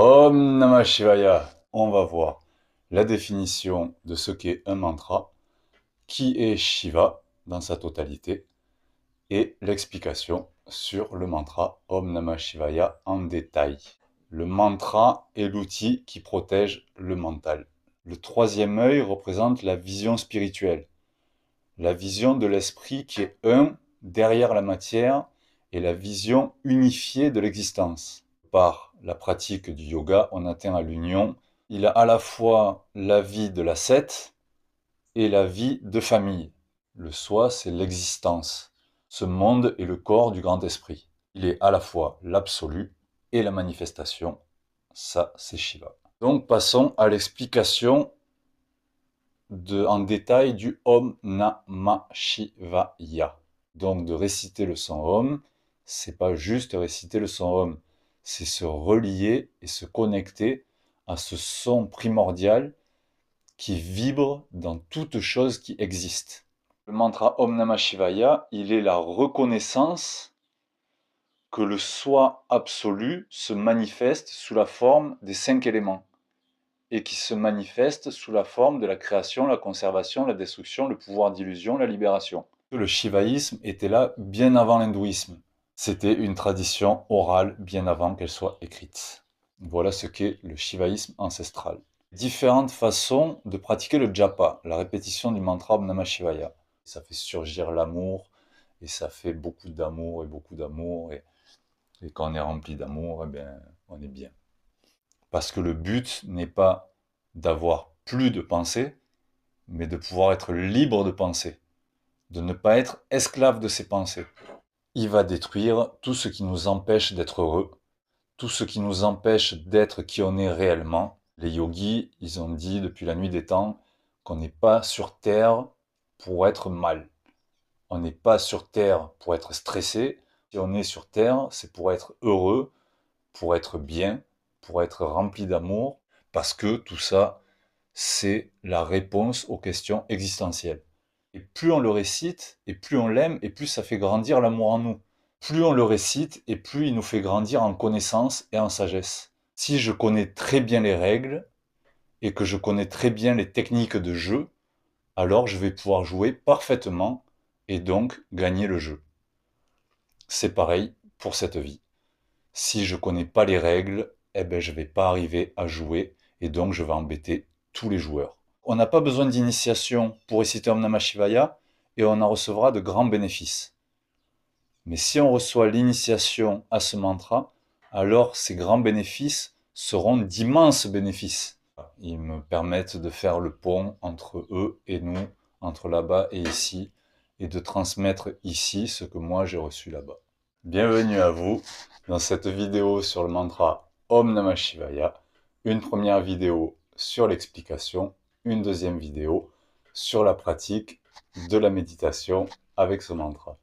Om Namah Shivaya. On va voir la définition de ce qu'est un mantra, qui est Shiva dans sa totalité, et l'explication sur le mantra Om Namah Shivaya en détail. Le mantra est l'outil qui protège le mental. Le troisième œil représente la vision spirituelle, la vision de l'esprit qui est un derrière la matière et la vision unifiée de l'existence. Par la pratique du yoga, on atteint à l'union. Il a à la fois la vie de l'ascète et la vie de famille. Le soi, c'est l'existence. Ce monde est le corps du grand esprit. Il est à la fois l'absolu et la manifestation. Ça, c'est Shiva. Donc, passons à l'explication en détail du Om Namah Shivaya. Donc, de réciter le son Om, c'est pas juste réciter le son Om, c'est se relier et se connecter à ce son primordial qui vibre dans toute chose qui existe. Le mantra Om Namah Shivaya, il est la reconnaissance que le soi absolu se manifeste sous la forme des 5 éléments et qui se manifeste sous la forme de la création, la conservation, la destruction, le pouvoir d'illusion, la libération. Le shivaïsme était là bien avant l'hindouisme. C'était une tradition orale bien avant qu'elle soit écrite. Voilà ce qu'est le shivaïsme ancestral. Différentes façons de pratiquer le japa, la répétition du mantra Om Namah Shivaya. Ça fait surgir l'amour, et ça fait beaucoup d'amour, et quand on est rempli d'amour, eh bien, on est bien. Parce que le but n'est pas d'avoir plus de pensées, mais de pouvoir être libre de penser, de ne pas être esclave de ses pensées. Il va détruire tout ce qui nous empêche d'être heureux, tout ce qui nous empêche d'être qui on est réellement. Les yogis, ils ont dit depuis la nuit des temps qu'on n'est pas sur Terre pour être mal. On n'est pas sur Terre pour être stressé. Si on est sur Terre, c'est pour être heureux, pour être bien, pour être rempli d'amour, parce que tout ça, c'est la réponse aux questions existentielles. Et plus on le récite, et plus on l'aime, et plus ça fait grandir l'amour en nous. Plus on le récite, et plus il nous fait grandir en connaissance et en sagesse. Si je connais très bien les règles, et que je connais très bien les techniques de jeu, alors je vais pouvoir jouer parfaitement, et donc gagner le jeu. C'est pareil pour cette vie. Si je connais pas les règles, eh ben je vais pas arriver à jouer et donc je vais embêter tous les joueurs. On n'a pas besoin d'initiation pour réciter Om Namah Shivaya et on en recevra de grands bénéfices. Mais si on reçoit l'initiation à ce mantra, alors ces grands bénéfices seront d'immenses bénéfices. Ils me permettent de faire le pont entre eux et nous, entre là-bas et ici, et de transmettre ici ce que moi j'ai reçu là-bas. Bienvenue à vous dans cette vidéo sur le mantra Om Namah Shivaya, une première vidéo sur l'explication, une deuxième vidéo sur la pratique de la méditation avec ce mantra.